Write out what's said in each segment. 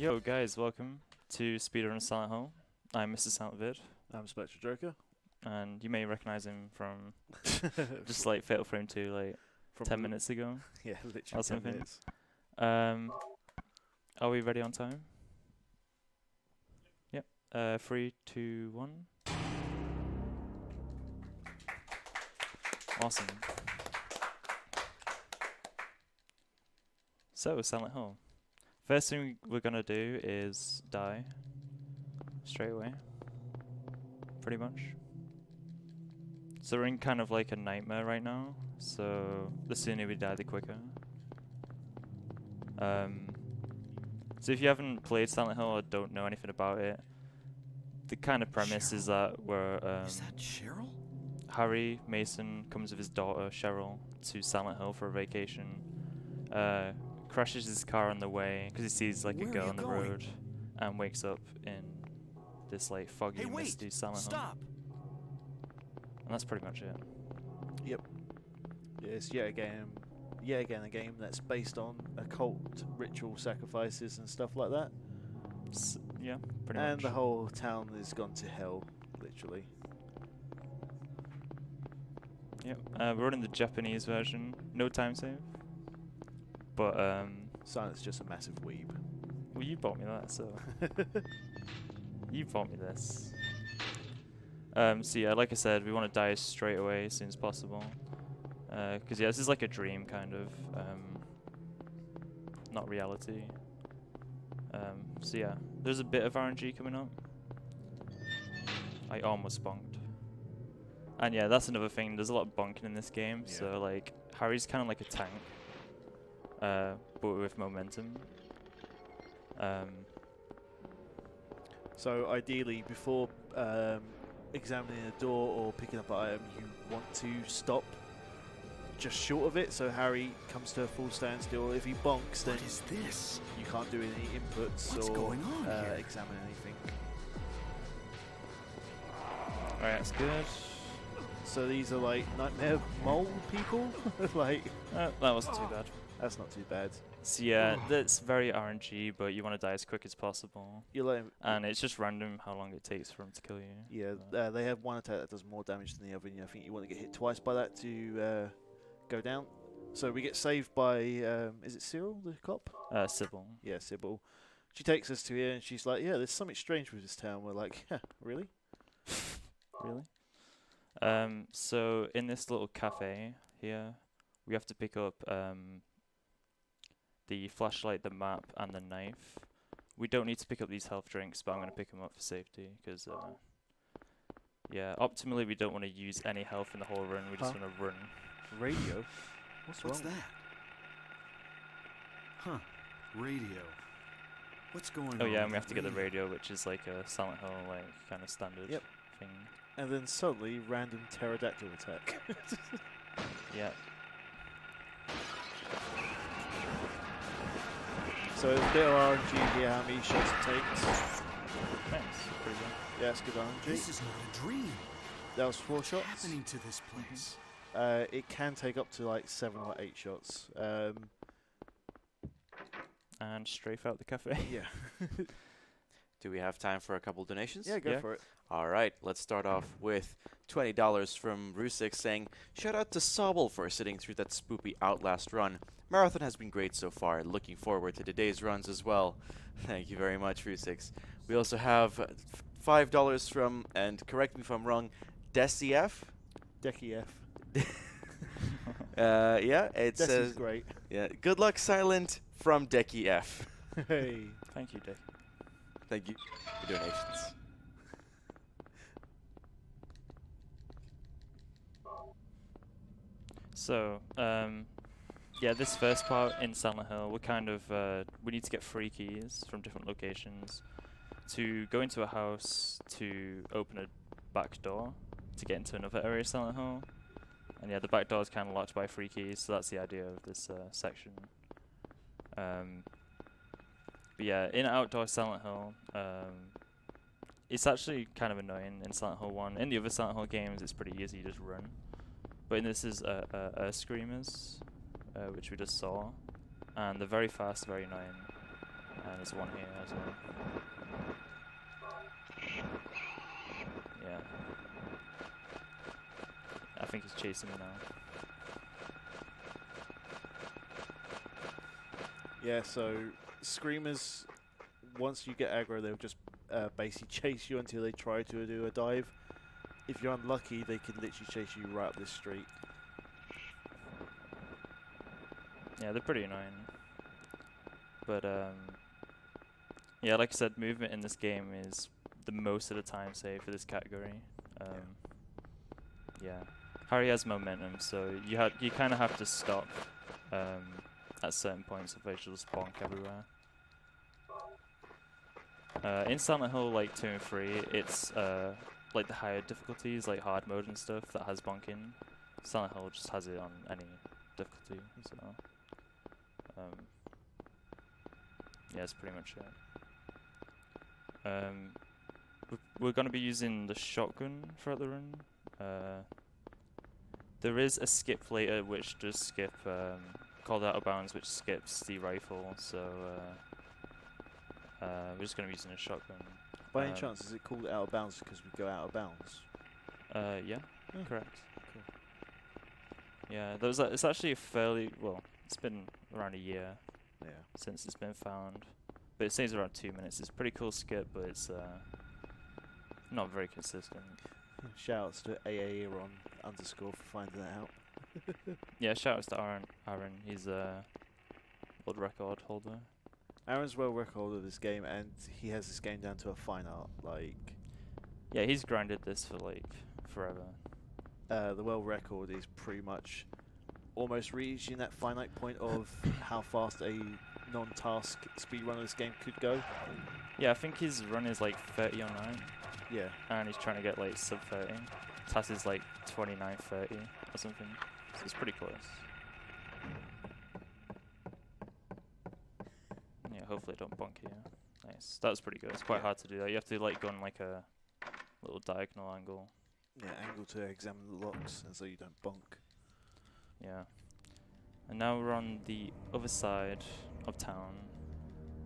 Yo guys, welcome to Speedrun Silent Hill. I'm MrSilentVid, I'm Spectre Joker. and you may recognize him from just like Fatal Frame 2 like From 10 minutes ago Yeah, literally or 10 something. minutes. Are we ready on time? Yep. 3, 2, 1. Awesome. So, Silent Hill. First thing we're gonna do is die straight away. Pretty much. So we're in kind of like a nightmare right now, so the sooner we die, the quicker. So if you haven't played Silent Hill or don't know anything about it, the kind of premise is that Is that Cheryl? Harry Mason comes with his daughter Cheryl to Silent Hill for a vacation, crashes his car on the way because he sees like a Where are girl you on the going? road, and wakes up in this like foggy, Hey, wait! misty Silent Hill. Stop! And that's pretty much it. Yep. It's yet again a game that's based on occult ritual sacrifices and stuff like that. Yeah, pretty And much. the whole town has gone to hell, literally. Yep. We're running the Japanese version, no time save. But Silent's just a massive weeb. well, you bought me that, so you bought me this. So yeah, like I said, we want to die straight away as soon as possible. Because yeah, this is like a dream kind of, not reality. So yeah, there's a bit of RNG coming up. I almost bonked. And yeah, that's another thing. There's a lot of bonking in this game. Yeah. So like, Harry's kind of like a tank, but with momentum. So ideally, before examining a door or picking up an item, you want to stop just short of it, so Harry comes to a full standstill. If he bonks, then What is this? you can't do any inputs What's or going on here? examine anything. Alright, that's good. So these are like nightmare mole people? Like, That wasn't too bad. that's not too bad. So yeah, that's very RNG, but you want to die as quick as possible. You let him, And it's just random how long it takes for him to kill you. yeah, they have one attack that does more damage than the other, and I think you want to get hit twice by that to go down. So we get saved by, is it Cyril, the cop? Sybil. Yeah, Sybil. She takes us to here, and she's like, yeah, there's something strange with this town. We're like, yeah, really? Really? So in this little cafe here, we have to pick up the flashlight, the map, and the knife. We don't need to pick up these health drinks, but I'm going to pick them up for safety, because, yeah, optimally we don't want to use any health in the whole run, we just Huh? want to run. Radio? What's What's wrong? that? Huh. Radio. What's going on? Oh yeah, and we with have to get the radio? radio, which is like a Silent Hill, like, kind of standard Yep. thing. And then suddenly, random pterodactyl attack. Yeah. So a bit of RNG here, how many shots it takes. Nice. Pretty good. Yeah, that's good RNG. This is not a dream. That was 4 What's shots. happening to this place? It can take up to like 7 or 8 shots. And strafe out the cafe. Yeah. Do we have time for a couple donations? Yeah, go Yeah. for it. All right, let's start off with $20 from Rusik saying, shout out to Sobel for sitting through that spoopy Outlast run. Marathon has been great so far. Looking forward to today's runs as well. Thank you very much, Rusix. We also have $5 from, and correct me if I'm wrong, DesiF. Decky F. Yeah, it Deci's says, great. yeah, good luck, Silent, from Decky F. Hey. Thank you, Dick. Thank you for donations. So, yeah, this first part in Silent Hill, we're kind of, we need to get 3 keys from different locations to go into a house, to open a back door, to get into another area of Silent Hill. And yeah, the back door is kind of locked by 3 keys, so that's the idea of this section. But yeah, in Outdoor Silent Hill, it's actually kind of annoying in Silent Hill 1. In the other Silent Hill games, it's pretty easy, you just run. But in this is Screamers, which we just saw, and they're very fast, very annoying. And there's one here as well. Yeah. I think he's chasing me now. Yeah, so screamers, once you get aggro, they'll just basically chase you until they try to do a dive. If you're unlucky, they can literally chase you right up this street. Yeah, they're pretty annoying. But yeah, like I said, movement in this game is the most of the time saved for this category. Yeah, Harry has momentum, so you kind of have to stop at certain points, otherwise you'll just bonk everywhere. In Silent Hill like 2 and 3, it's like the higher difficulties, like hard mode and stuff, that has bonking. Silent Hill just has it on any difficulty, so yeah, that's pretty much it. We're going to be using the shotgun throughout the run. There is a skip later which does skip, called Out of Bounds, which skips the rifle, so we're just going to be using a shotgun. By any chance, is it called Out of Bounds because we go out of bounds? Yeah, correct. Cool. Yeah, it's actually a fairly, well, it's been around a year Yeah. since it's been found, but it saves around 2 minutes. It's a pretty cool skip, but it's not very consistent. Shoutouts to AAEron _ for finding that out. Yeah, shoutouts to Aaron. He's a world record holder. Aaron's world record holder of this game, and he has this game down to a fine art. Like, yeah, he's grinded this for like forever. the world record is pretty much almost reaching that finite point of how fast a non-task speedrun of this game could go. Yeah, I think his run is like 30 online, Yeah. and he's trying to get like sub 30. Task is like 29:30 or something, so it's pretty close. Yeah, hopefully I don't bonk here. Nice, that was pretty good. It's quite hard to do that. You have to like go on like a little diagonal angle. Yeah, angle to examine the locks, and so you don't bonk. Yeah. And now we're on the other side of town,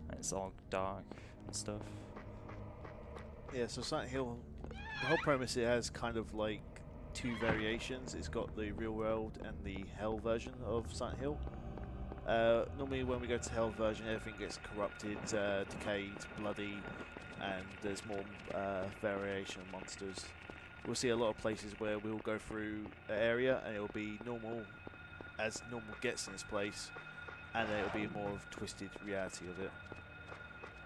and it's all dark and stuff. Yeah, so Silent Hill, the whole premise, it has kind of like two variations. It's got the real world and the hell version of Silent Hill. Normally when we go to hell version, everything gets corrupted, decayed, bloody, and there's more variation of monsters. We'll see a lot of places where we'll go through an area and it'll be normal, as normal gets in this place, and then it'll be more of a twisted reality of it.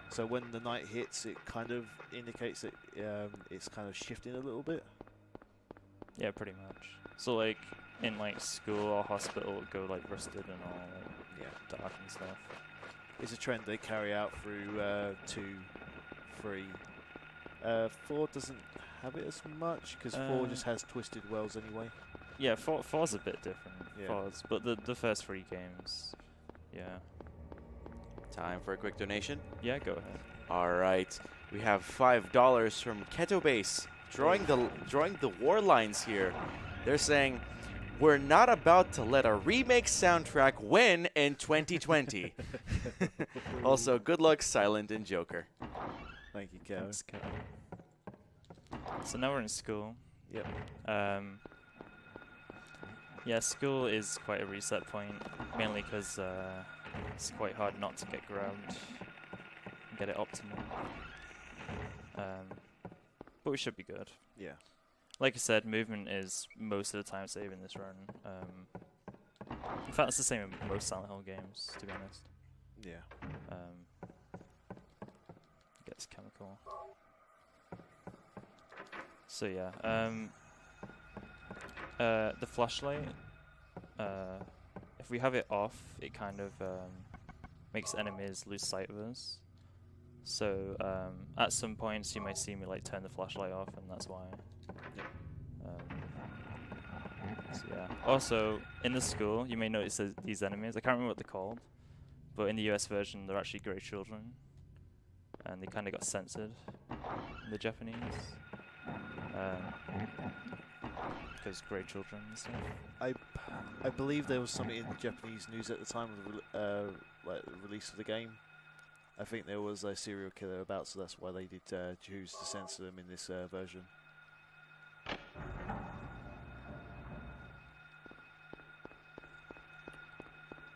So when the night hits, it kind of indicates that it's kind of shifting a little bit. Yeah, pretty much. So like in like school or hospital, it'll go like rusted and all like dark and stuff. It's a trend they carry out through 2, 3. 4 doesn't have it as much because 4 just has twisted worlds anyway. Yeah, 4's a bit different. Yeah. 4's, but the first 3 games, yeah. Time for a quick donation. Yeah, go ahead. All right, we have $5 from Keto Base, drawing the war lines here. They're saying, "We're not about to let a remake soundtrack win in 2020." Also, good luck, Silent and Joker. Thank you, Kev. Thanks, Kevin. So now we're in school. Yep. Yeah, school is quite a reset point, mainly because it's quite hard not to get grabbed and get it optimal. But we should be good. Yeah. Like I said, movement is most of the time saving this run. In fact, it's the same in most Silent Hill games, to be honest. Yeah. Gets chemical. So yeah, the flashlight, if we have it off, it kind of makes enemies lose sight of us. So at some points you might see me like turn the flashlight off, and that's why. So yeah. Also, in the school, you may notice these enemies. I can't remember what they're called, but in the US version, they're actually grey children, and they kind of got censored in the Japanese. Because grey children and stuff. I believe there was something in the Japanese news at the time of the like the release of the game, I think there was a serial killer about, so that's why they did choose to censor them in this version.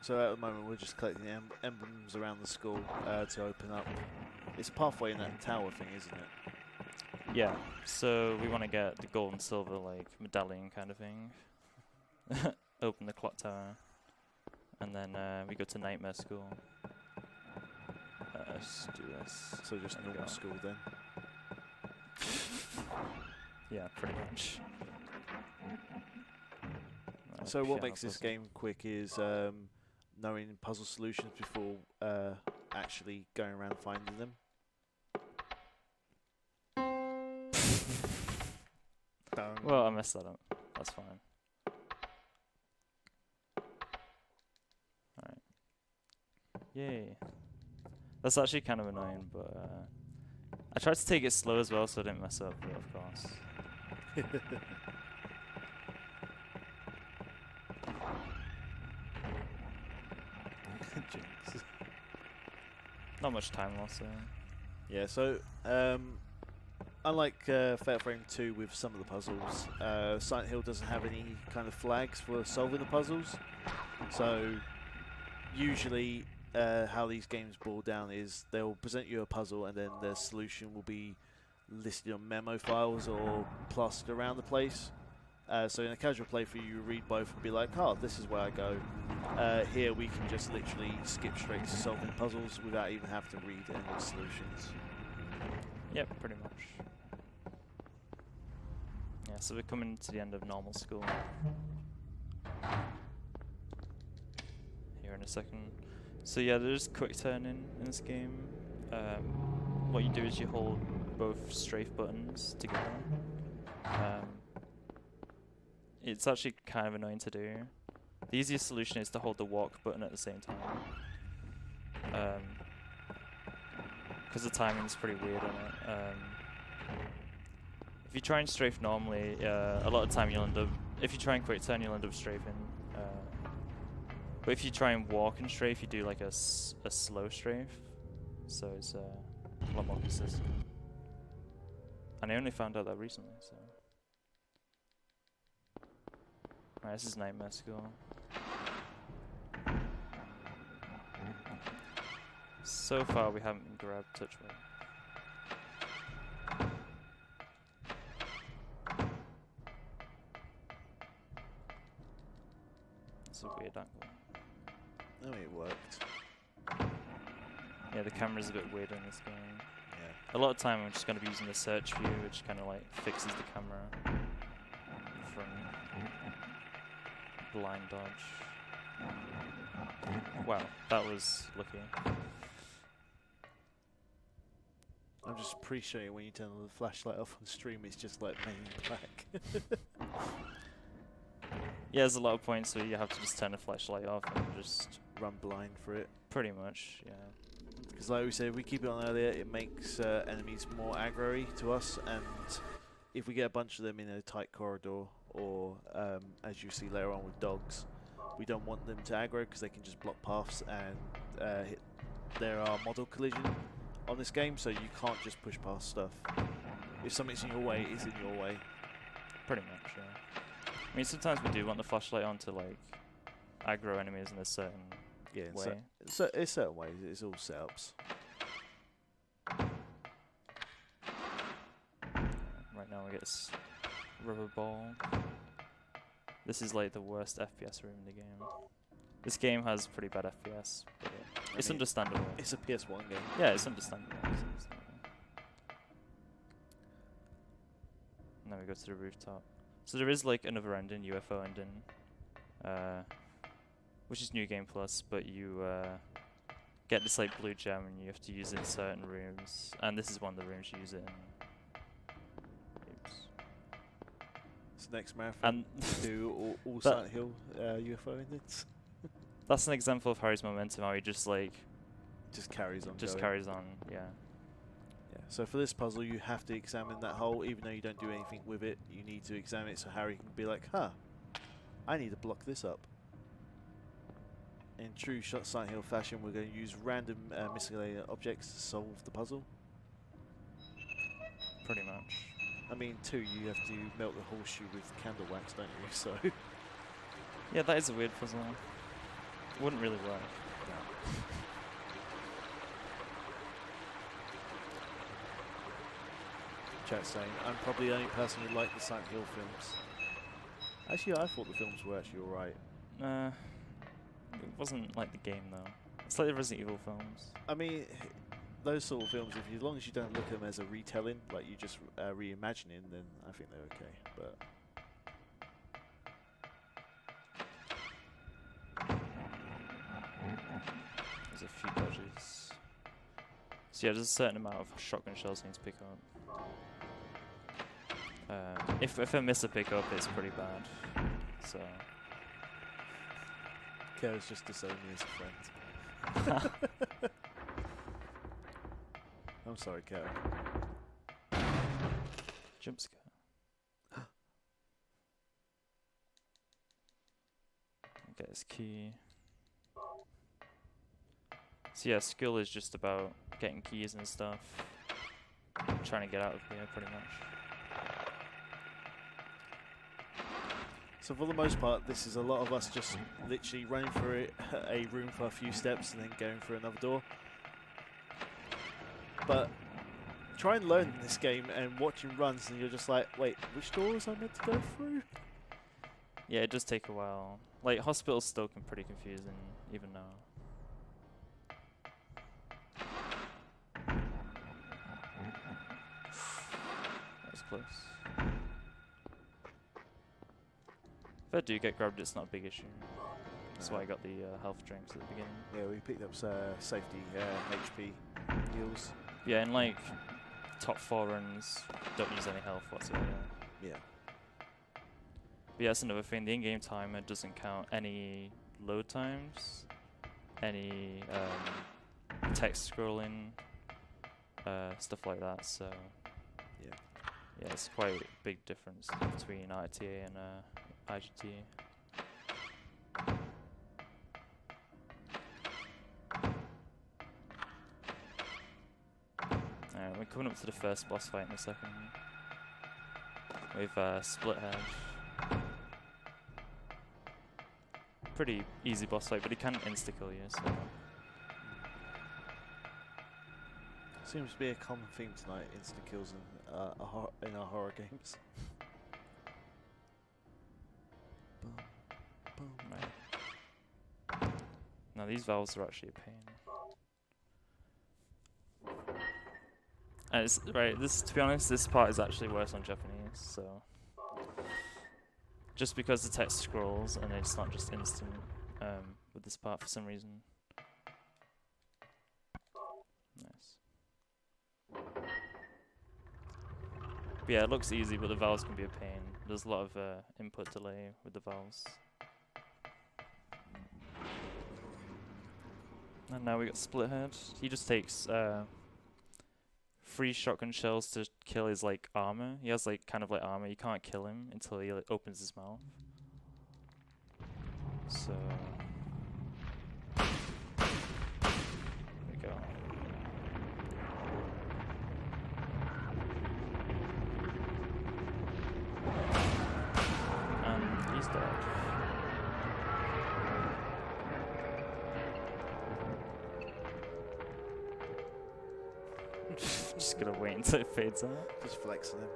So at the moment we're just collecting emblems around the school to open up. It's a pathway in that tower thing, isn't it? Yeah, so we want to get the gold and silver like medallion kind of thing. Open the clock tower. And then we go to Nightmare School. Let's do this. So just There we normal go. school then. Yeah, pretty much. So what makes this game quick is knowing puzzle solutions before actually going around finding them. Well, I messed that up. That's fine. Alright. Yay. That's actually kind of annoying, but I tried to take it slow as well so I didn't mess up, but of course. Jinx. Not much time lost there. Yeah, so unlike Fatal Frame 2 with some of the puzzles, Silent Hill doesn't have any kind of flags for solving the puzzles. So usually how these games boil down is they'll present you a puzzle and then the solution will be listed on memo files or plastered around the place. So in a casual playthrough you read both and be like, oh, this is where I go. Here we can just literally skip straight to solving puzzles without even having to read any of the solutions. Yep, pretty much. Yeah, so we're coming to the end of normal school. Here in a second. So yeah, there's quick turning in this game. What you do is you hold both strafe buttons together. It's actually kind of annoying to do. The easiest solution is to hold the walk button at the same time. Because the timing's pretty weird on it. If you try and strafe normally, a lot of the time you'll end up, if you try and quick turn, you'll end up strafing. But if you try and walk and strafe, you do like a slow strafe. So it's a lot more consistent. And I only found out that recently, so. Alright, this is Nightmare School. So far we haven't been grabbed, touch wood. It's a weird angle. Oh, it worked. Yeah, the camera's a bit weird in this game. Yeah. A lot of time I'm just going to be using the search view, which kind of like fixes the camera from blind dodge. Wow, that was lucky. I'm just appreciating when you turn the flashlight off on stream, it's just like main black. Yeah, there's a lot of points where you have to just turn the flashlight off and just Run blind for it. pretty much, yeah. Because like we said, if we keep it on earlier, it makes enemies more aggro-y to us, and if we get a bunch of them in a tight corridor, or as you see later on with dogs, we don't want them to aggro because they can just block paths and hit. There are model collision on this game, so you can't just push past stuff. If something's in your way, it's in your way. Pretty much, yeah. I mean, sometimes we do want the flashlight on to, like, aggro enemies in a certain Yeah, in way. it's certain ways. It's all setups. Right now we get this rubber ball. This is like the worst FPS room in the game. This game has pretty bad FPS, but it's mean, understandable. It's a PS1 game. Yeah, it's understandable. It's understandable. And then we go to the rooftop. So there is like another ending, UFO ending, which is New Game Plus, but you get this like blue gem and you have to use it in certain rooms, and this is one of the rooms you use it in. Oops. It's the next marathon. And Do all Silent Hill UFO endings. that's an example of Harry's momentum, how he just like Just carries on. just going. carries on, yeah. Yeah. So for this puzzle, you have to examine that hole, even though you don't do anything with it. You need to examine it so Harry can be like, "Huh, I need to block this up." in true Silent Hill fashion, we're going to use random miscellaneous objects to solve the puzzle. Pretty much. I mean, too, you have to melt the horseshoe with candle wax, don't you? So. Yeah, that is a weird puzzle. Wouldn't really work. Chat saying, I'm probably the only person who liked the Silent Hill films. Actually, I thought the films were actually alright. It wasn't like the game though. It's like the Resident Evil films. I mean, those sort of films, as long as you don't look at them as a retelling, like you just reimagining, then I think they're okay. But there's a few dodges. So yeah, there's a certain amount of shotgun shells I need to pick up. If I miss a pickup, it's pretty bad. So. Kerr's just disowned me as a friend. I'm sorry, Kerr. Jump scare. Get his key. So yeah, skill is just about getting keys and stuff. Trying to get out of here, pretty much. So for the most part, this is a lot of us just literally running through a room for a few steps and then going through another door. But try and learn this game and watching runs and you're just like, wait, which door was I meant to go through? Yeah, it does take a while. Like, hospitals still can pretty confusing, even now. That was close. If I do get grabbed, it's not a big issue. That's why I got the health drinks at the beginning. Yeah, we picked up safety HP heals. Yeah, and like top 4 runs, don't use any health whatsoever. Yeah. But yeah, that's another thing. The in-game timer doesn't count any load times, any text scrolling, stuff like that. So yeah, it's quite a big difference between RTA and IGT. Alright, we're coming up to the first boss fight in a second. With Split Head. Pretty easy boss fight, but he can insta-kill you, so. Seems to be a common theme tonight, insta-kills in our horror games. Right. Now these valves are actually a pain. And it's, right, to be honest, this part is actually worse on Japanese, so. Just because the text scrolls and it's not just instant with this part for some reason. Nice. But yeah, it looks easy, but the valves can be a pain. There's a lot of input delay with the valves. And now we got Split Head. He just takes 3 shotgun shells to kill his like armor. He has like kind of like armor. You can't kill him until he like, opens his mouth. So there we go. And he's dead. Just gonna wait until it fades out. Just flexing him.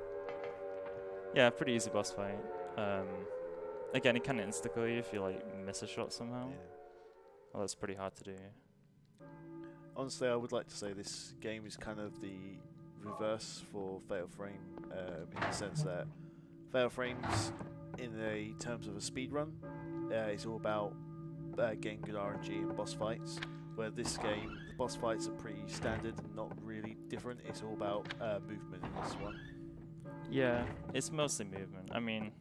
Yeah, pretty easy boss fight. Again, it can insta-kill you if you like miss a shot somehow. Yeah. Well, that's pretty hard to do. Honestly, I would like to say this game is kind of the reverse for Fatal Frame, in the sense that Fatal Frames, in the terms of a speed run, is all about getting good RNG in boss fights. Where this game, the boss fights are pretty standard and not really different. It's all about movement in this one. Yeah, it's mostly movement. I mean,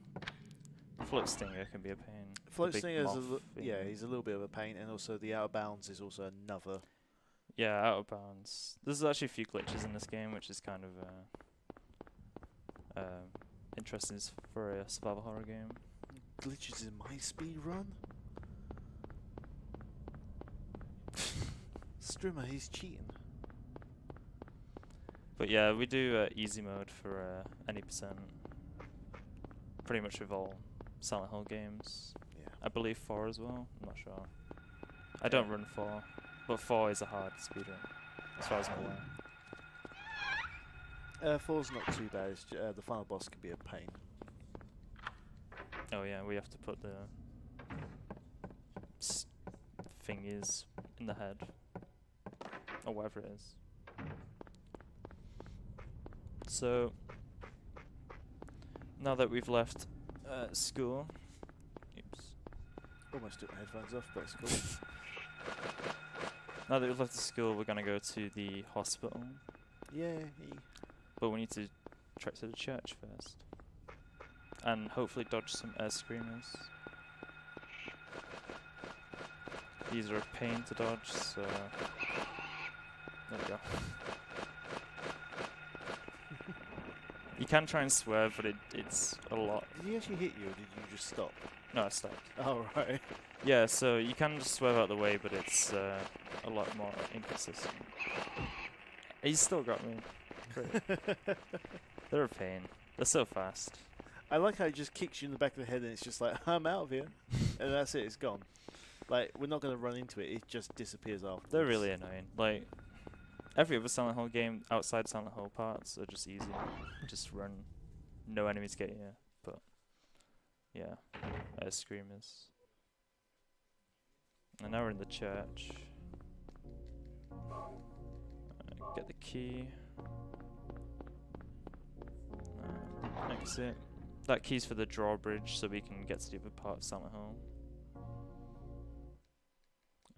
Float Stinger can be a pain. Float Big Stinger is moth yeah, thing. he's a little bit of a pain, and also the out of bounds is also another. Yeah, out of bounds. There's actually a few glitches in this game, which is kind of interesting for a survival horror game. Glitches in my speed run. Strimmer, he's cheating. But yeah, we do easy mode for any percent. Pretty much with all Silent Hill games. Yeah. I believe 4 as well. I'm not sure. I don't run 4, but 4 is a hard speedrun, as far as I'm aware. 4's not too bad. It's the final boss can be a pain. Oh yeah, we have to put the thingies in the head, or whatever it is. So now that we've left school, oops. Almost took my headphones off, but it's cool. Now that we've left the school, we're gonna go to the hospital. Yeah. But we need to trek to the church first. And hopefully dodge some air screamers. These are a pain to dodge, so... There we go. You can try and swerve, but it's a lot. Did he actually hit you, or did you just stop? No, I stopped. Oh, right. Yeah, so you can just swerve out the way, but it's a lot more inconsistent. He's still got me. Great. They're a pain. They're so fast. I like how he just kicks you in the back of the head and it's just like, I'm out of here. And that's it, it's gone. Like, we're not going to run into it, it just disappears after. They're really annoying. Like, every other Silent Hill game outside Silent Hill parts are just easy. Just run. No enemies get you. But, yeah. Screamers. And now we're in the church. Get the key. Exit. That key's for the drawbridge, so we can get to the other part of Silent Hill.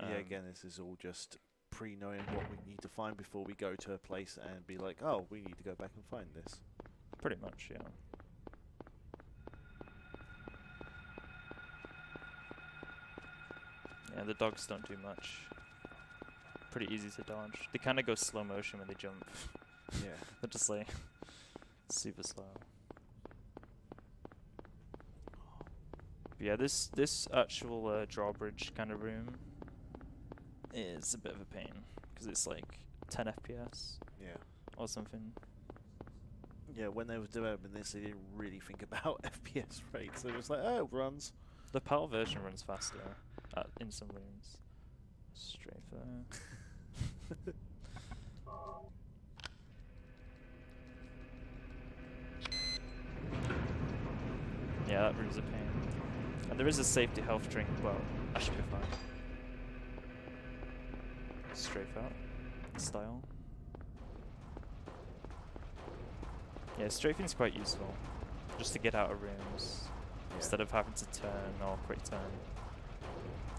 Yeah, again, this is all just pre-knowing what we need to find before we go to a place and be like, oh, we need to go back and find this. Pretty much, yeah. Yeah, the dogs don't do much. Pretty easy to dodge. They kind of go slow motion when they jump. Yeah. They're just like super slow. But yeah, this actual drawbridge kind of room is a bit of a pain because it's like 10 FPS Yeah. or something. Yeah, when they were developing this, they didn't really think about FPS rates. They're just like, oh, it runs. The PAL version runs faster in some rooms. Straight for there. Yeah, that room's a pain. And there is a safety health drink, well, I should be fine. Strafe out style. Yeah, strafing's quite useful. Just to get out of rooms. Instead of having to turn or quick turn.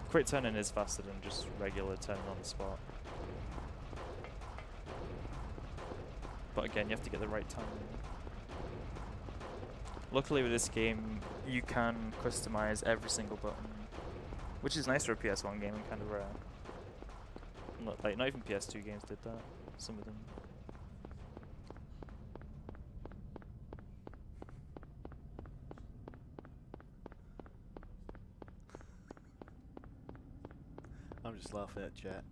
Quick turning is faster than just regular turning on the spot. But again, you have to get the right timing. Luckily with this game, you can customize every single button, which is nice for a PS1 game and kind of rare. Not even PS2 games did that, some of them. I'm just laughing at chat.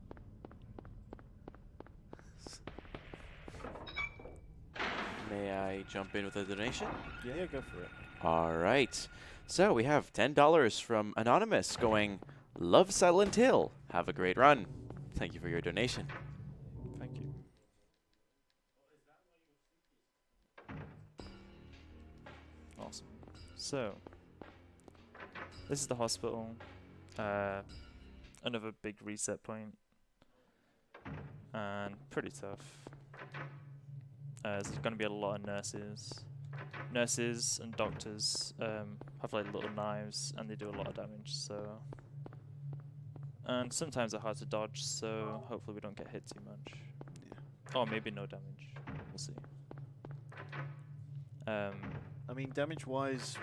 May I jump in with a donation? Yeah, go for it. All right. So we have $10 from Anonymous going, love Silent Hill. Have a great run. Thank you for your donation. Thank you. Awesome. So, this is the hospital. Another big reset point. And pretty tough. There's going to be a lot of nurses. Nurses and doctors have like little knives and they do a lot of damage, so... And sometimes they're hard to dodge, so hopefully we don't get hit too much. Yeah. Or maybe no damage. We'll see. I mean, damage-wise,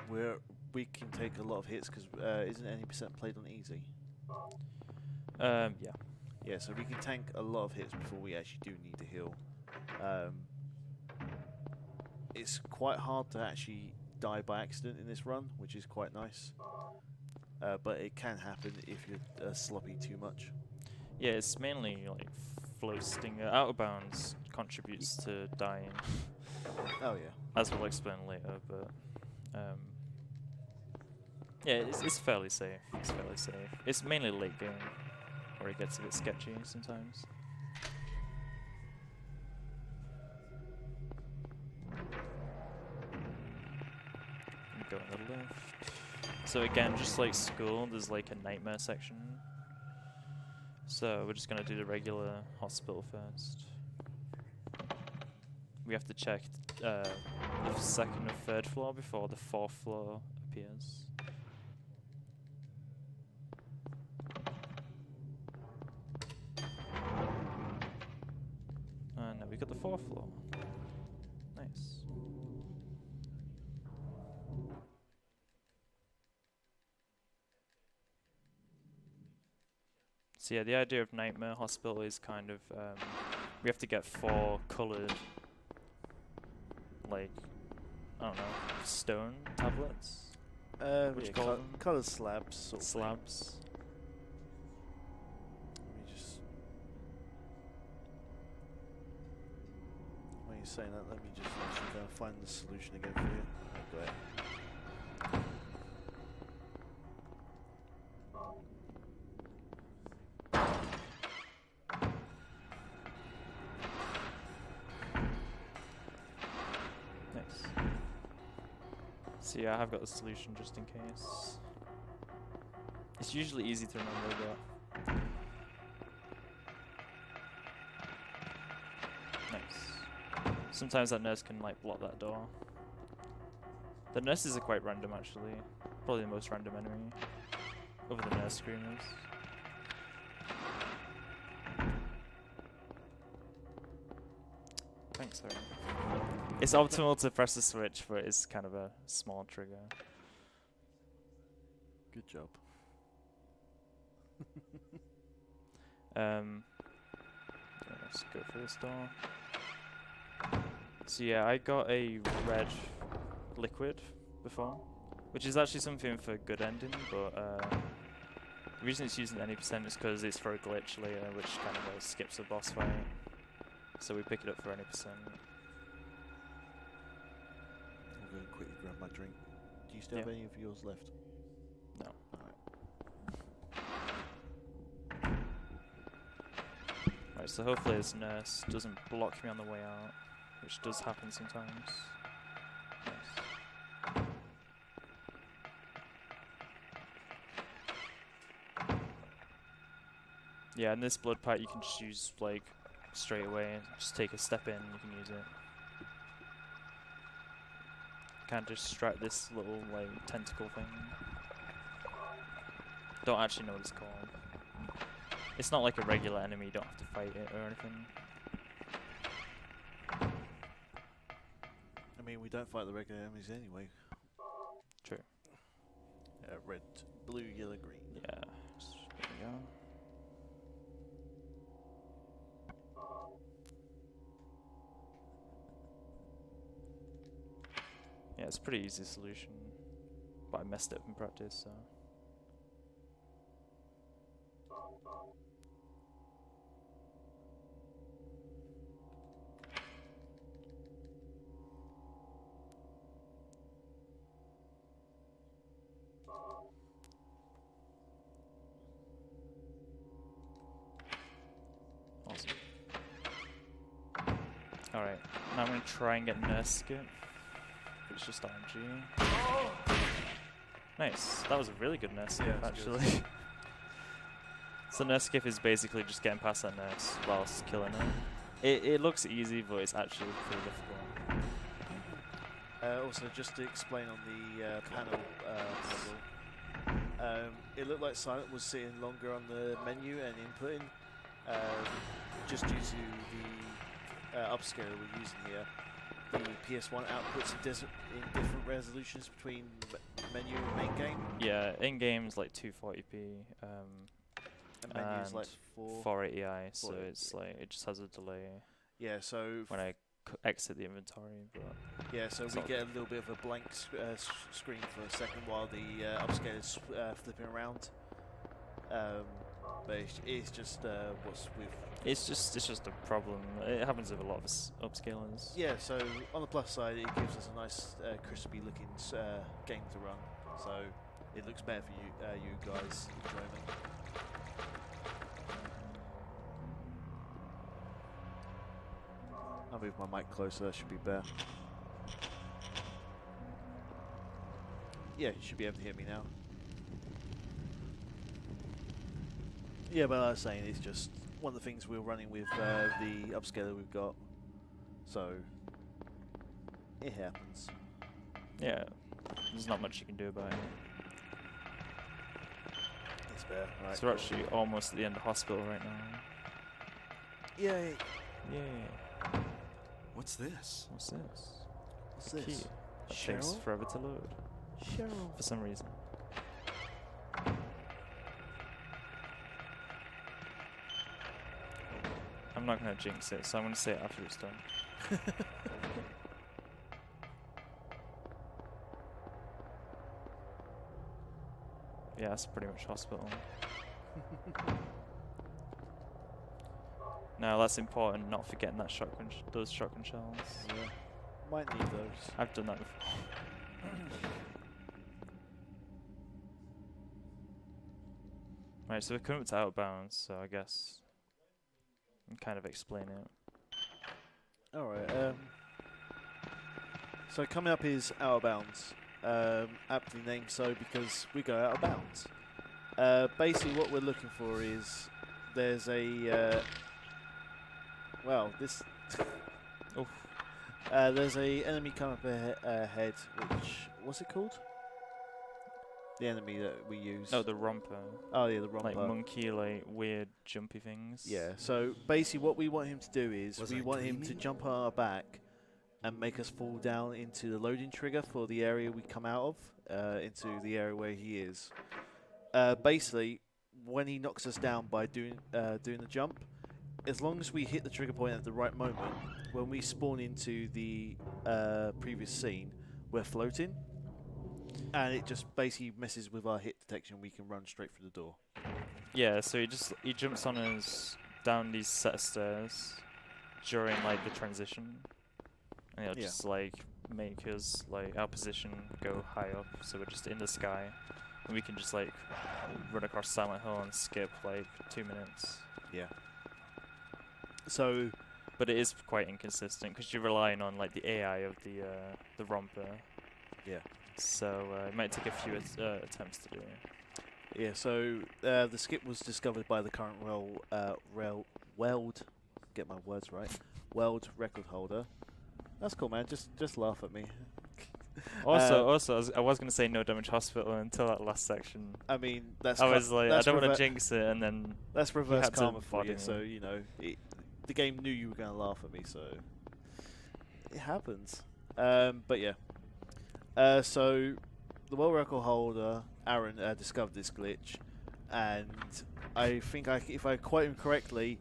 we can take a lot of hits because isn't any percent played on easy? Yeah. Yeah, so we can tank a lot of hits before we actually do need to heal. It's quite hard to actually die by accident in this run, which is quite nice. But it can happen if you're sloppy too much. Yeah, it's mainly like flow stinger. Out of bounds contributes to dying, Oh yeah. as we'll explain later. But yeah, it's fairly safe. It's fairly safe. It's mainly late game where it gets a bit sketchy sometimes. Go on the left. So again, just like school, there's like a nightmare section. So we're just gonna do the regular hospital first. We have to check the second or third floor before the fourth floor appears. And now we got the fourth floor. Nice. So yeah, the idea of Nightmare Hospital is kind of we have to get 4 coloured, like, I don't know, stone tablets. What do you call them? Coloured slabs. Sort of Slabs. Let me just. When you're saying that, let me just actually go and find the solution again for you. Go ahead. Nice. So yeah, I have got the solution just in case. It's usually easy to remember, but nice. Sometimes that nurse can like block that door. The nurses are quite random actually. Probably the most random enemy. Over the nurse screamers. Thanks, sorry. It's optimal to press the switch, but it's kind of a small trigger. Good job. Let's go for this door. So yeah, I got a red liquid before, which is actually something for good ending, but the reason it's using any percent is because it's for a glitch later, which kind of skips a boss fight. So we pick it up for any percent. I'm going to quickly grab my drink. Do you still have any of yours left? No. Right, so hopefully this nurse doesn't block me on the way out, which does happen sometimes. Nice. Yeah, and this blood pack you can just use like straight away, just take a step in, you can use it. Can't just strike this little like tentacle thing. Don't actually know what it's called. It's not like a regular enemy, you don't have to fight it or anything. I mean, we don't fight the regular enemies anyway. True. Red, blue, yellow, green. Yeah. Just, there we go. Yeah, it's a pretty easy solution, but I messed it up in practice, so. Awesome. Alright, now I'm going to try and get nurse skip. It's just RNG. Nice. That was a really good nurse skip, actually. So nurse skip is basically just getting past that nurse whilst killing her. It looks easy, but it's actually pretty difficult. Also, just to explain on the panel puzzle, it looked like Silent was sitting longer on the menu and inputting, just due to the upscaler we're using here. The PS1 outputs in different resolutions between menu and main game. Yeah, in game's like 240p, and menu's like 480i, so it's like it just has a delay. Yeah, so when I exit the inventory, but yeah, so we get a little bit of a blank screen for a second while the upscaler's flipping around. But it's just what's with... It's just a problem. It happens with a lot of upscalers. Yeah, so on the plus side, it gives us a nice crispy looking game to run. So it looks better for you guys at the moment. I'll move my mic closer, that should be better. Yeah, you should be able to hear me now. Yeah, but like I was saying, it's just one of the things we're running with the upscaler we've got. So, it happens. Yeah, there's not much you can do about it. It's better. Right, So we're actually almost at the end of hospital right now. Yay! Yeah. What's this? What's this? What's Key. this? That takes Cheryl? forever to load Cheryl. for some reason. I'm not gonna jinx it, so I'm gonna say it after it's done. Yeah, that's pretty much hospital. Now that's important, not forgetting that shotgun, those shotgun shells. Yeah. Might need those. I've done that before. Right, so we're coming up to out of bounds, so I guess I can kind of explain it. Alright, so coming up is out of bounds. Aptly named so because we go out of bounds. Basically what we're looking for is there's a well, this Oof. there's a enemy coming up ahead, which what's it called? The enemy that we use. Oh, the romper. Oh yeah, the romper. Like monkey, like weird jumpy things. Yeah. So basically, what we want him to do is Was we I want him to dreaming? jump on our back and make us fall down into the loading trigger for the area we come out of, into the area where he is. Basically, when he knocks us down by doing the jump, as long as we hit the trigger point at the right moment, when we spawn into the previous scene, we're floating. And it just basically messes with our hit detection. We can run straight through the door. Yeah, so he jumps on us down these set of stairs during like the transition, and it'll Yeah. just like make us like our position go high up, so we're just in the sky, and we can just like run across Silent Hill and skip like 2 minutes. Yeah. So But it is quite inconsistent because you're relying on like the AI of the romper. yeah. So it might take a few attempts to do. Yeah, so the skip was discovered by the current world, get my words right, world record holder. That's cool, man. Just laugh at me. Also, I was going to say no damage hospital until that last section. I mean, that's I was like, I that's don't want rever- to jinx it, and then that's reverse had to karma for body you. me. So you know, the game knew you were going to laugh at me, so it happens. But yeah. So the world record holder Aaron discovered this glitch, and I think if I quote him correctly,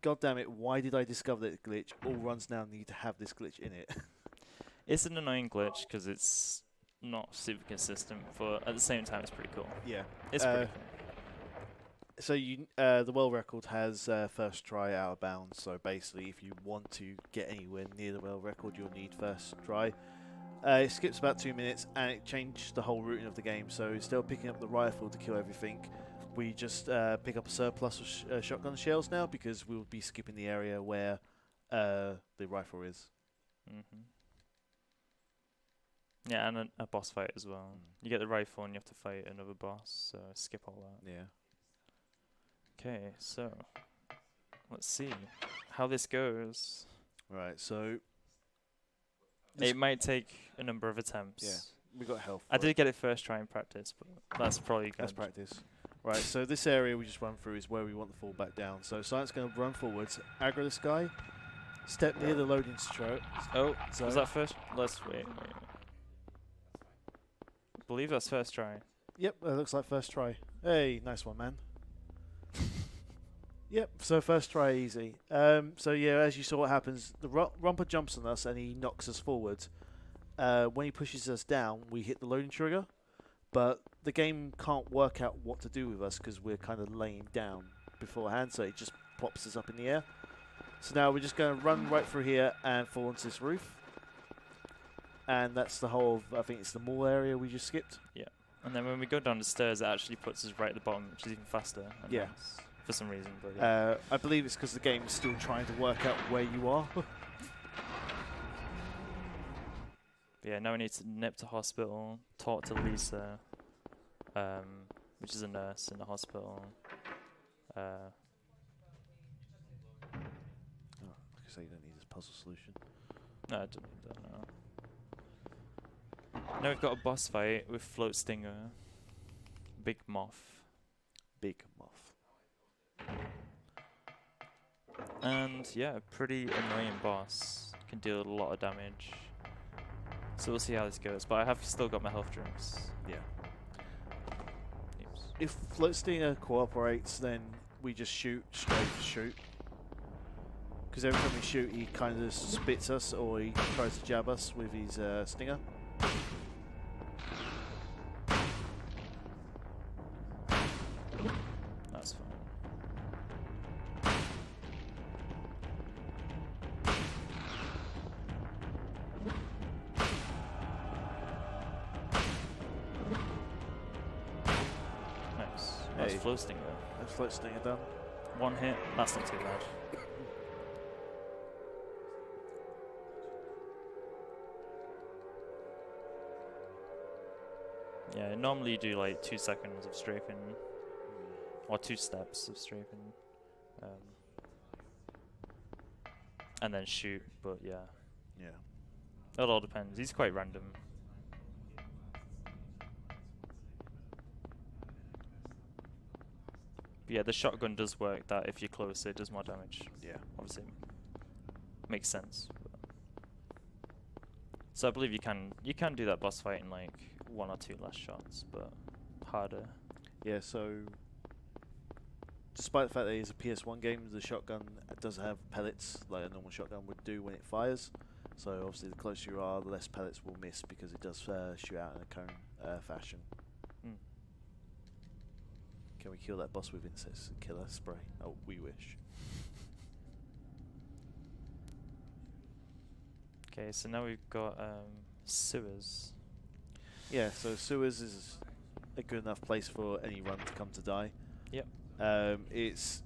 God damn it, why did I discover that glitch? All runs now need to have this glitch in it. it's an annoying glitch because it's not super consistent, but at the same time, it's pretty cool. Yeah. It's pretty cool. So the world record has first try out of bounds. So basically, if you want to get anywhere near the world record, you'll need first try. It skips about 2 minutes, and it changed the whole routing of the game. So instead of picking up the rifle to kill everything, we just pick up a surplus of shotgun shells now, because we'll be skipping the area where the rifle is. Yeah, and a boss fight as well. You get the rifle and you have to fight another boss, so skip all that. Yeah. Okay, so let's see how this goes. Right. So It might take a number of attempts. yeah, we got health. I did get it first try in practice, but that's probably good. That's practice. Right, so this area we just run through is where we want the fall back down. So Silent's going to run forwards, aggro this guy, step near the loading stroke. Oh, So was that first? Let's wait. I believe that's first try. Yep, that looks like first try. Hey, nice one, man. Yep, so first try easy. So yeah, as you saw what happens, the romper jumps on us and he knocks us forward. When he pushes us down, we hit the loading trigger. but the game can't work out what to do with us because we're kind of laying down beforehand, so it just pops us up in the air. So now we're just going to run right through here and fall onto this roof. And that's the whole, I think it's the mall area we just skipped. Yeah. And then when we go down the stairs, it actually puts us right at the bottom, which is even faster. And Yeah. nice for some reason. But yeah. I believe it's because the game is still trying to work out where you are. Yeah, now we need to nip to hospital, talk to Lisa, which is a nurse in the hospital. Oh, like I say, you don't need this puzzle solution. No, I don't need that, no. Now we've got a boss fight with Float Stinger, Big Moth. Big Moth. And yeah, a pretty annoying boss. Can deal a lot of damage. So we'll see how this goes. But I have still got my health drinks. Yeah. Oops. If Float Stinger cooperates, then we just shoot, straight shoot. Because every time we shoot, he kind of spits us or he tries to jab us with his stinger. That's fine. Nice. That's Hey. Float Stinger. That's Float Stinger done. One hit, that's not too bad. Yeah, normally you do like 2 seconds of strafing, or 2 steps of strafing, and then shoot, but yeah. Yeah. It all depends, he's quite random. But yeah, the shotgun does work that if you're closer it does more damage. Yeah. Obviously, makes sense. But so I believe you can do that boss fight in like 1 or 2 last shots, but harder. Yeah, so despite the fact that it's a PS1 game, the shotgun does have pellets like a normal shotgun would do when it fires. So obviously the closer you are, the less pellets will miss because it does shoot out in a cone fashion. Mm. Can we kill that boss with insect killer spray? Oh, we wish. Okay, so now we've got sewers. Yeah, so sewers is a good enough place for any run to come to die. Yep. It's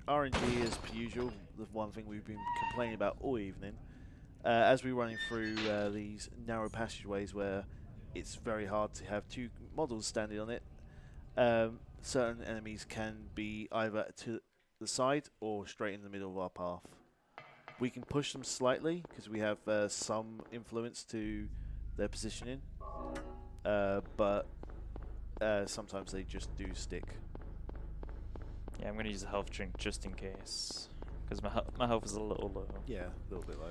RNG as per usual, the one thing we've been complaining about all evening. As we're running through these narrow passageways where it's very hard to have 2 models standing on it, certain enemies can be either to the side or straight in the middle of our path. We can push them slightly because we have some influence to their positioning, but sometimes they just do stick. Yeah, I'm going to use a health drink just in case, because my health is a little low. Yeah, a little bit low.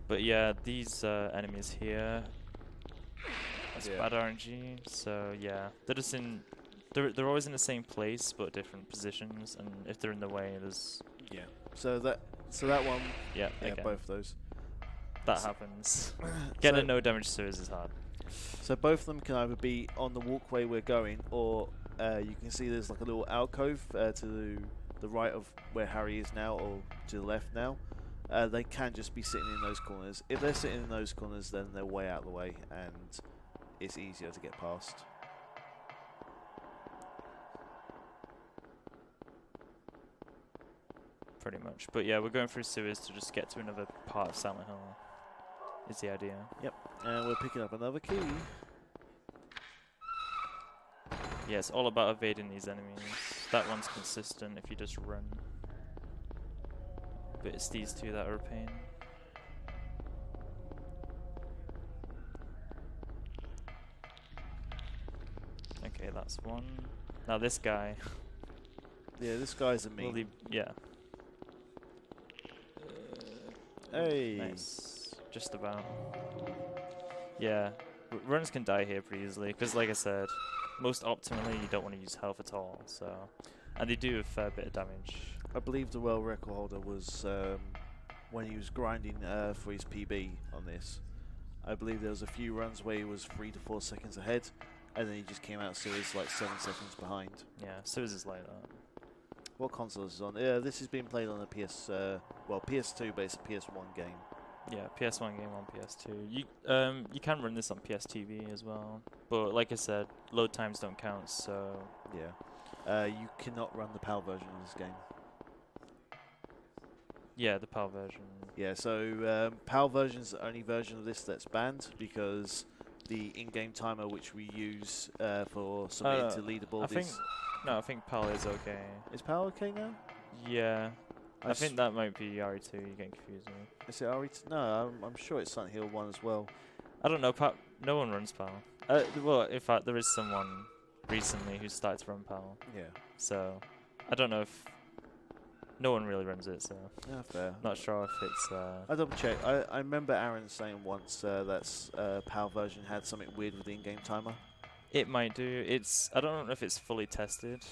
But yeah, these enemies here, that's Yeah. bad RNG. So yeah, they're just in, they're always in the same place but different positions, and if they're in the way, there's So that one, yeah, yeah, again, both of those. that happens. Getting a no damage sewers is hard. So both of them can either be on the walkway we're going, or you can see there's like a little alcove to the right of where Harry is now, or to the left now. They can just be sitting in those corners. If they're sitting in those corners, then they're way out of the way, and it's easier to get past. Pretty much. But yeah, we're going through sewers to just get to another part of Silent Hill, is the idea. Yep, and we're picking up another key. Yeah, it's all about evading these enemies. That one's consistent if you just run. But it's these 2 that are a pain. Okay, that's one. Now this guy. Yeah, this guy's a Will mean. he, yeah. Hey. Nice. Just about. Yeah. Runners can die here pretty easily, because like I said, most optimally you don't want to use health at all, so. And they do a fair bit of damage. I believe the world record holder was when he was grinding for his PB on this. I believe there was a few runs where he was 3 to 4 seconds ahead, and then he just came out Suez like 7 seconds behind. Yeah, Suez is like that. What console is this on? Yeah, this is being played on a PS2, but it's a PS1 game. Yeah, PS1 game on PS2. You can run this on PS TV as well, but like I said, load times don't count. So yeah, you cannot run the PAL version of this game. Yeah, the PAL version. Yeah, so PAL version is the only version of this that's banned because the in-game timer which we use for submitting to leaderboard I think PAL is okay. Is PAL okay now? Yeah. I think that might be RE2. You're getting confused. Is it RE2? No, I'm sure it's Silent Hill 1 as well. I don't know. No one runs PAL. Well, in fact, there is someone recently who started to run PAL. Yeah. So, I don't know if... No one really runs it, so... Yeah, fair. Not sure if it's... I'll double check. I remember Aaron saying once that PAL version had something weird with the in-game timer. It might do. I don't know if it's fully tested.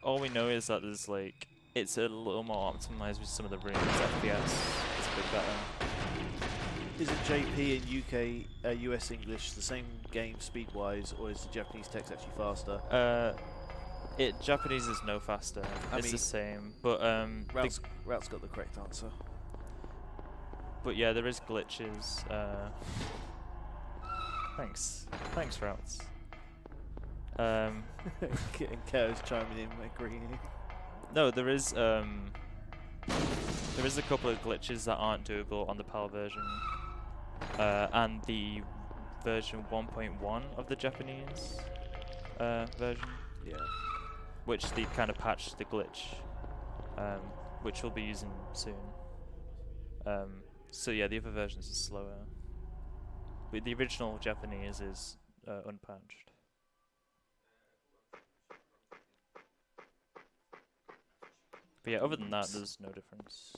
All we know is that there's like... It's a little more optimized with some of the rooms. FPS is a bit better. Is it JP and US English the same game speed-wise, or is the Japanese text actually faster? Japanese is no faster. It's the same, but Rout's got the correct answer. But yeah, there is glitches. Thanks, Routes. And Kao's chiming in, agreeing. No, there is a couple of glitches that aren't doable on the PAL version, and the version 1.1 of the Japanese version. Yeah. Which they kind of patched the glitch, which we'll be using soon. So yeah, the other versions are slower, but the original Japanese is unpatched. But yeah, other than that, there's no difference.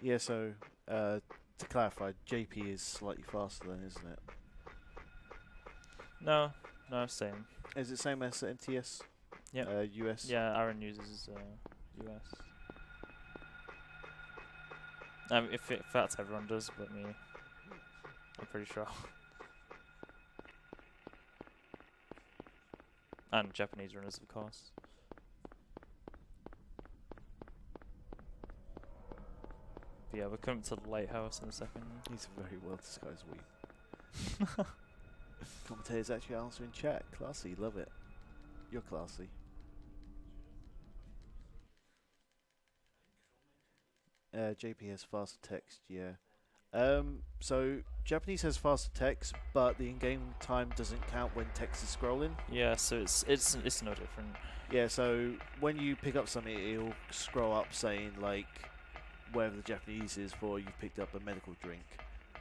Yeah, so to clarify, JP is slightly faster then, isn't it? No, same. Is it same as NTS? Yeah. US? Yeah, Aaron uses US. In fact, everyone does, but me. I'm pretty sure. And Japanese runners, of course. But yeah, we're coming to the lighthouse in a second. He's a very well disguised weep. Commentators actually answering chat. Classy, love it. You're classy. JP has faster text, yeah. So Japanese has faster text, but the in-game time doesn't count when text is scrolling. Yeah, so it's no different. Yeah, so when you pick up something, it'll scroll up saying like wherever the Japanese is for you've picked up a medical drink.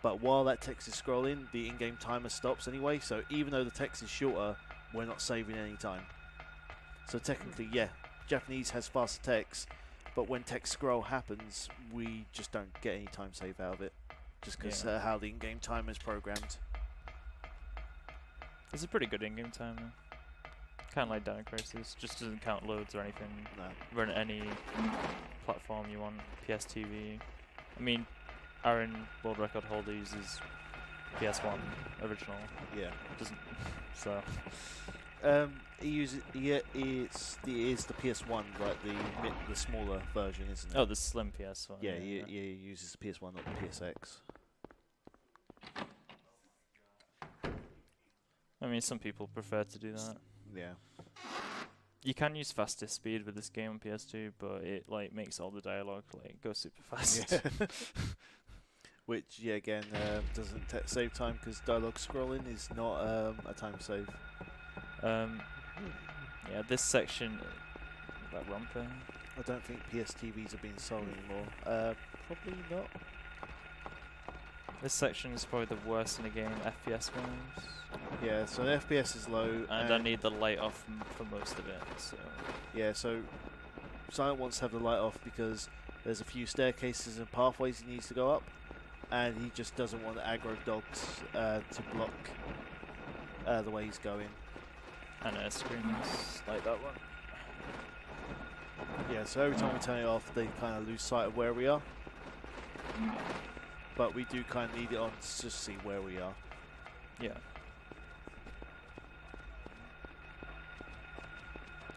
But while that text is scrolling, the in-game timer stops anyway. So even though the text is shorter, we're not saving any time. So technically, yeah, Japanese has faster text, but when text scroll happens, we just don't get any time save out of it, just because how the in-game timer is programmed. It's a pretty good in-game timer. Kind of like Dino Crisis, just doesn't count loads or anything. No. Run any platform you want, PS TV. I mean, Aaron, world record holder, uses PS1 original. Yeah. Doesn't so. He uses it is the PS1, like the smaller version, isn't it? Oh, the slim PS1. Yeah, he uses the PS1, not the PSX. I mean, some people prefer to do that. Yeah. You can use faster speed with this game on PS2, but it like makes all the dialogue like go super fast. Yeah. Which, yeah, again, doesn't save time because dialogue scrolling is not a time save. Yeah, this section, that romper. I don't think PS TVs are being sold anymore. Probably not. This section is probably the worst in the game, FPS wise. Yeah, so the FPS is low. And I need the light off for most of it, so... Yeah, so Silent wants to have the light off because there's a few staircases and pathways he needs to go up, and he just doesn't want the aggro dogs to block the way he's going. And screens like that one. Yeah, so every time we turn it off, they kind of lose sight of where we are. but we do kind of need it on to just see where we are. Yeah.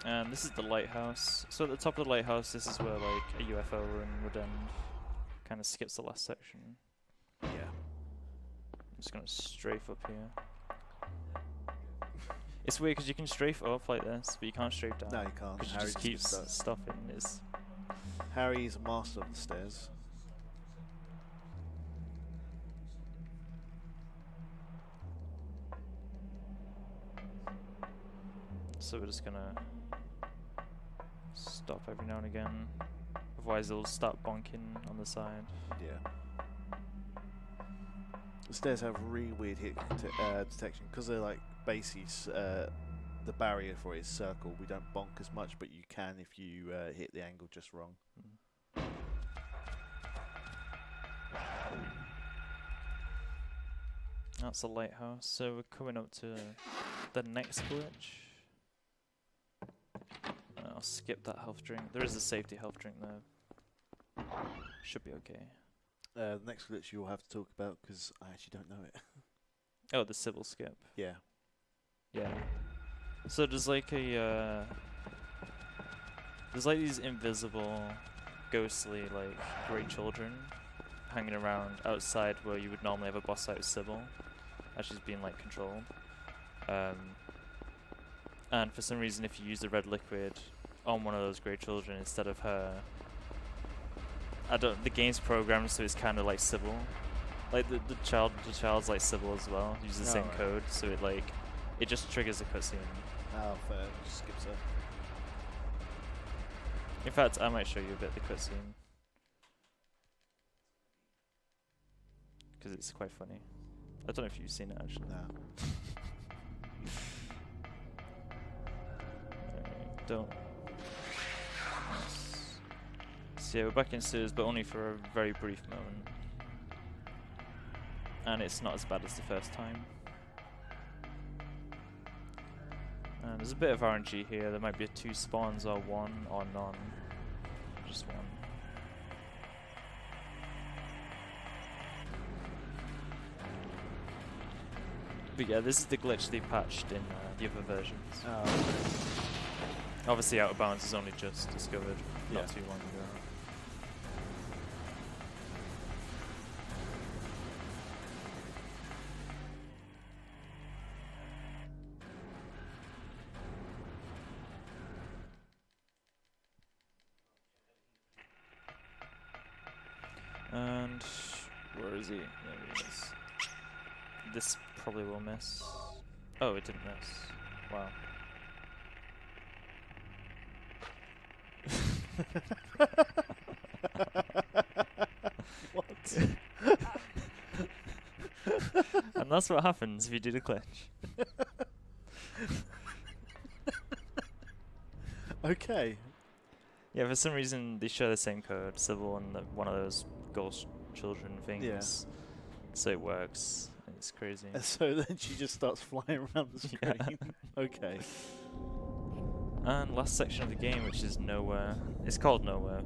And this is the lighthouse. So at the top of the lighthouse, this is where like a UFO room would end. Kind of skips the last section. Yeah. I'm just gonna strafe up here. It's weird because you can strafe up like this, but you can't strafe down. No, you can't. Because you Harry just keeps does. stuffing. It's Harry's a master of the stairs. so we're just gonna stop every now and again. Otherwise, it'll start bonking on the side. Yeah. The stairs have really weird hit detection because they're like bases. The barrier for it is circle. We don't bonk as much, but you can if you hit the angle just wrong. That's a lighthouse, so we're coming up to the next glitch. I'll skip that health drink. There is a safety health drink though. Should be okay. The next glitch you'll have to talk about because I actually don't know it. Oh, the Sybil skip. Yeah. Yeah. So there's like a there's like these invisible, ghostly like grey children hanging around outside where you would normally have a boss fight with Sybil, as she's being like controlled. And for some reason, if you use the red liquid on one of those grey children instead of her, the game's programmed so it's kind of like Sybil. Like the child's like Sybil as well. Uses the same right. code, so it just triggers a cutscene. Oh, fair. Just skips it. In fact, I might show you a bit of the cutscene because it's quite funny. I don't know if you've seen it actually. No. Don't. So yeah, we're back in sewers, but only for a very brief moment. And it's not as bad as the first time. And there's a bit of RNG here. There might be 2 spawns or 1 or none. Just 1. But yeah, this is the glitch they patched in the other versions. Oh, okay. Obviously, Out of Bounds is only just discovered not Yeah. too long ago. And where is he? There he is. This probably will miss. Oh, it didn't miss. Wow. What? And that's what happens if you do the glitch. Okay. Yeah, for some reason they share the same code, Sybil and one of those ghost children things. Yeah. So it works. It's crazy. And so then she just starts flying around the screen. Yeah. Okay. And last section of the game, which is Nowhere. It's called Nowhere.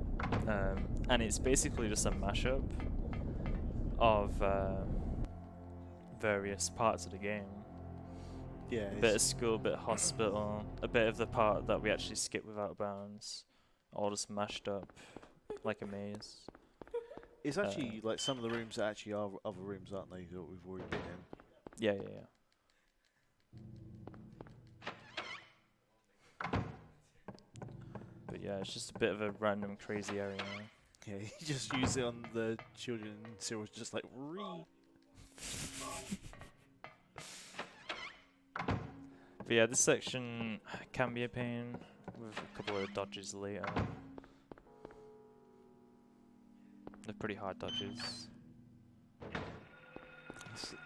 And it's basically just a mashup of various parts of the game. Yeah. A bit of school, a bit of hospital, a bit of the part that we actually skip without bounds. All just mashed up like a maze. It's actually like some of the rooms actually are other rooms, aren't they, that we've already been in? Yeah, yeah, yeah. But yeah, it's just a bit of a random crazy area. Yeah, you just use it on the children and Cyril's just like, ree. But yeah, this section can be a pain with a couple of dodges later. They're pretty hard dodges.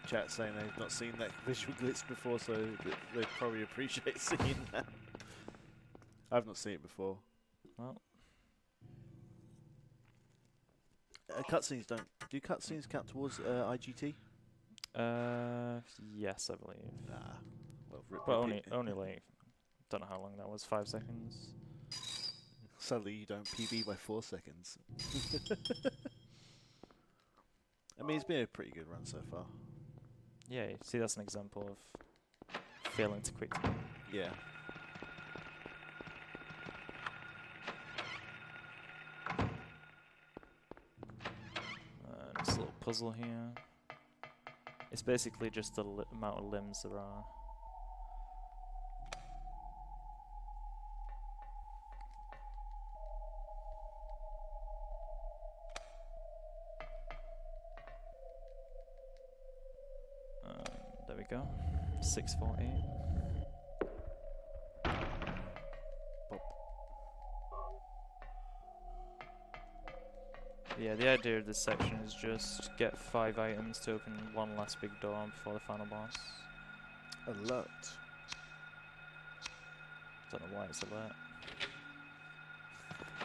Chat saying they've not seen that visual glitch before, so they probably appreciate seeing that. I've not seen it before. Well, Cutscenes don't. Do cutscenes count towards IGT? yes, I believe. Nah. Well, But only like, don't know how long that was, 5 seconds. Suddenly you don't PB by 4 seconds. mean, it's been a pretty good run so far. Yeah, see, that's an example of failing to quick time. Yeah. This little puzzle here. It's basically just the amount of limbs there are. There we go. 648. Pop. Yeah, the idea of this section is just get 5 items to open one last big door before the final boss. Alert. Don't know why it's alert.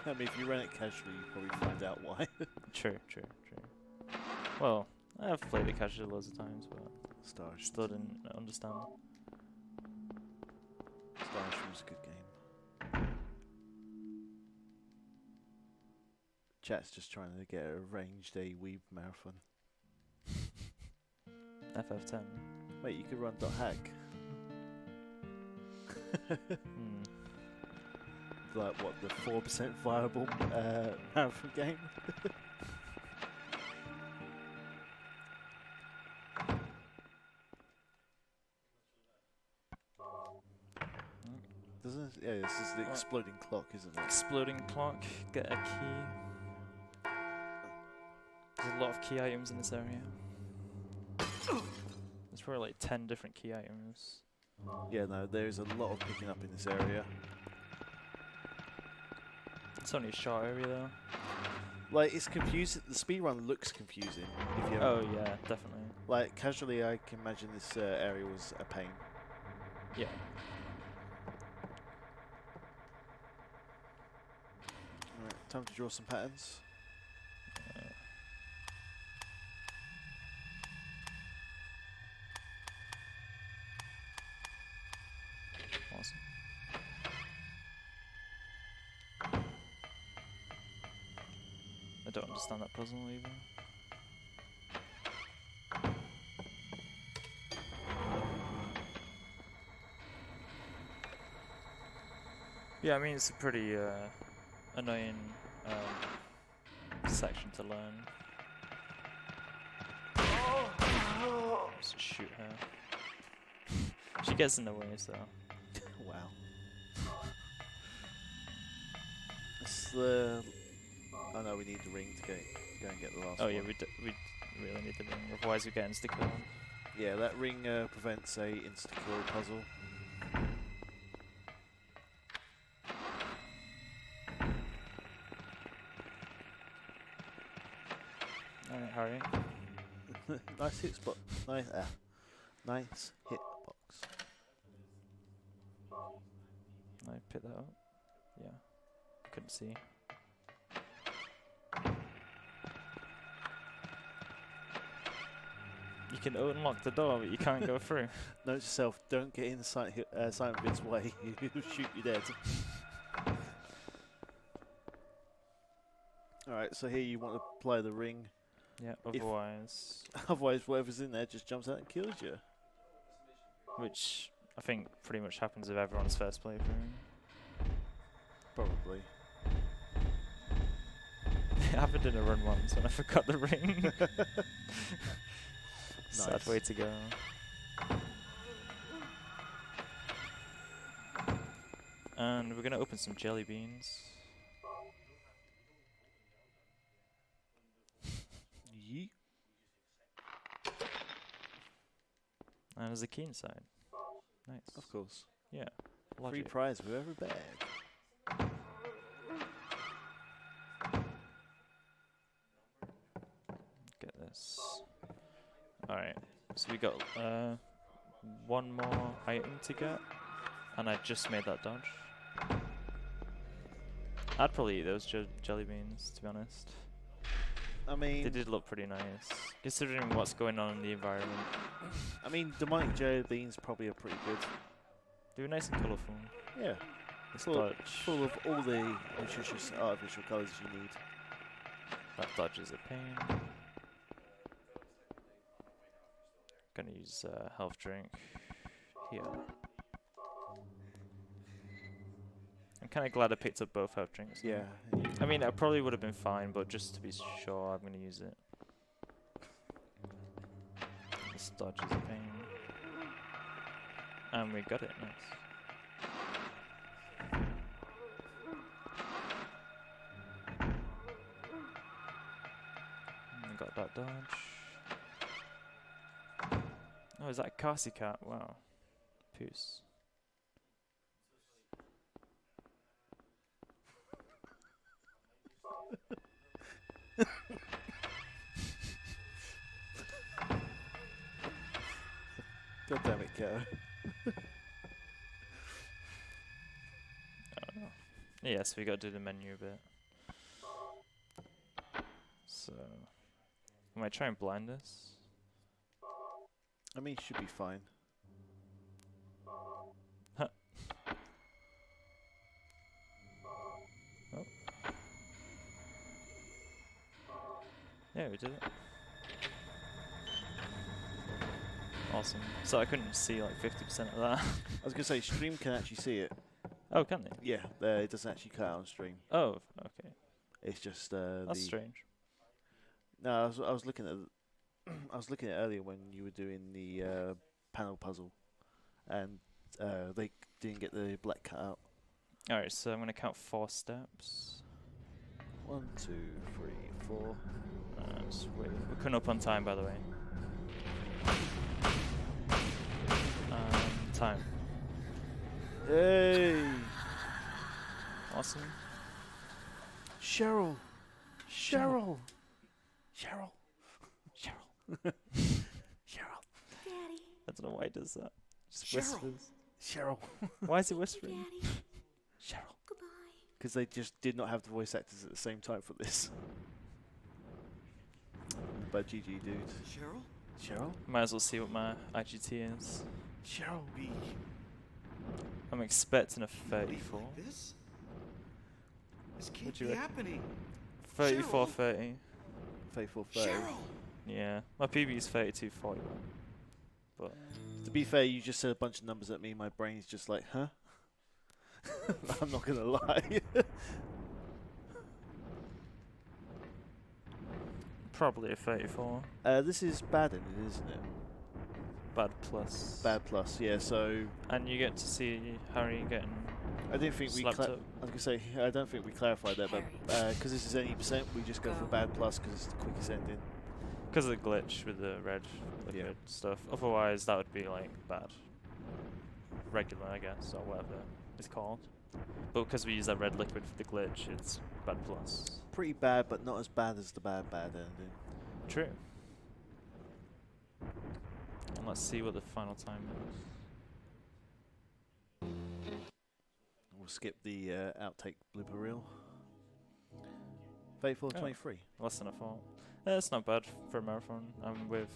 I mean, if you run it casually, you probably find out why. True. Well, I've played it casually loads of times, but still didn't understand. Starship was a good game. Chat's just trying to get a ranged AWeeb marathon. FF10. Wait, you could run .hack. Like what, the 4% viable marathon game? Doesn't it? Yeah, this is the exploding clock, isn't it? Exploding clock, get a key. There's a lot of key items in this area. There's probably like 10 different key items. Yeah, no, there's a lot of picking up in this area. It's only a short area though. Like, it's confusing. The speedrun looks confusing. If you Oh yeah, definitely. like, casually, I can imagine this area was a pain. Yeah. Alright, time to draw some patterns. Awesome. I don't understand that puzzle either. Yeah, I mean, it's a pretty annoying section to learn. Just shoot her. She gets in the way, so. Wow. It's the. Oh no, we need the ring to go and get the last one. Oh yeah, we really need the ring, otherwise we get insta-kill. Yeah, that ring prevents a insta-kill puzzle. Alright, hurry. Nice hit spot. Nice hitbox. I pick that up. Yeah. Couldn't see. You can unlock the door, but you can't go through. Note to self, don't get in SilentVid's way. He'll shoot you dead. Alright, so here you want to apply the ring. Yeah, otherwise. Otherwise, whatever's in there just jumps out and kills you. Which I think pretty much happens with everyone's first playthrough. Probably. It happened in a run once when I forgot the ring. Sad Nice. way to go. And we're gonna open some jelly beans. Yeet. And there's a key inside. Nice. Of course. Yeah. Free Logic. prize with every bag. Get this. Alright. So we got one more item to get. And I just made that dodge. I'd probably eat those jelly beans, to be honest. I mean, They did look pretty nice, considering what's going on in the environment. I mean, demonic jelly beans probably are pretty good. They were nice and colourful. Yeah, This full dodge, full of all the nutritious artificial colours you need. that dodge is a pain. Gonna use health drink here. I'm kind of glad I picked up both health drinks. Yeah. I mean, I probably would have been fine, but just to be sure, I'm gonna use it. This dodge is a pain. And we got it, nice. And got that dodge. Oh, is that a Kasi cat? Wow. Puce. God damn it, Cat. Yes, we got to do the menu a bit. So, I might try and blind this. I mean, should be fine. Huh. Oh. Yeah, we did it. Awesome. So I couldn't see like 50% of that. I was going to say, stream can actually see it. Oh, can they? Yeah, it doesn't actually cut out on stream. Oh, okay. It's just That's strange. No, I was looking at I was looking at earlier when you were doing the panel puzzle, and they didn't get the black cut out. All right, so I'm gonna count 4 steps. 1, 2, 3, 4. Just wait. We're coming up on time, by the way. Time. Hey, Awesome. Cheryl, Cheryl, Cheryl, Cheryl, Cheryl. Daddy. I don't know why it does that. Just Cheryl. whispers. Cheryl. Why is it whispering? Daddy. Cheryl. Goodbye. Because they just did not have the voice actors at the same time for this. But GG, dude. Cheryl? Cheryl? Might as well see what my IGT is. Cheryl. I'm expecting a Leave 34. like this? This can't What do be you reckon? happening. 34, Cheryl. 30. Faithful 30. Cheryl! Yeah, my PB is 32, 41. But To be fair, you just said a bunch of numbers at me. My brain's just like, huh? I'm not gonna lie. probably a 34. This is bad in it, isn't it? Bad plus. Bad plus, yeah. So And you get to see Harry getting I didn't think we. slapped I up. was gonna say I don't think we clarified that, but because this is any percent, we just go for bad plus because it's the quickest ending. Because of the glitch with the red liquid stuff. Otherwise, that would be like bad. Regular, I guess, or whatever it's called. But because we use that red liquid for the glitch, it's bad plus. Pretty bad, but not as bad as the bad ending. True. And let's see what the final time is. We'll skip the outtake blooper reel. Faithful Oh. 23. Less than I thought. It's not bad for a marathon. I'm with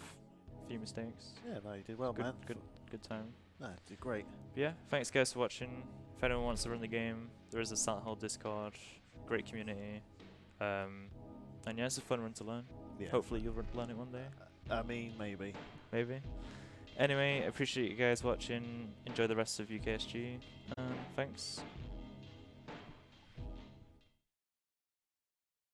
a few mistakes. Yeah, no, you did well, man. Good time. No, you did great. But yeah, thanks guys for watching. If anyone wants to run the game, there is a Silent Hill Discord. Great community. And yeah, it's a fun run to learn. Yeah. Hopefully you'll learn it one day. I mean, maybe. Maybe. Anyway, appreciate you guys watching. Enjoy the rest of UKSG. Thanks.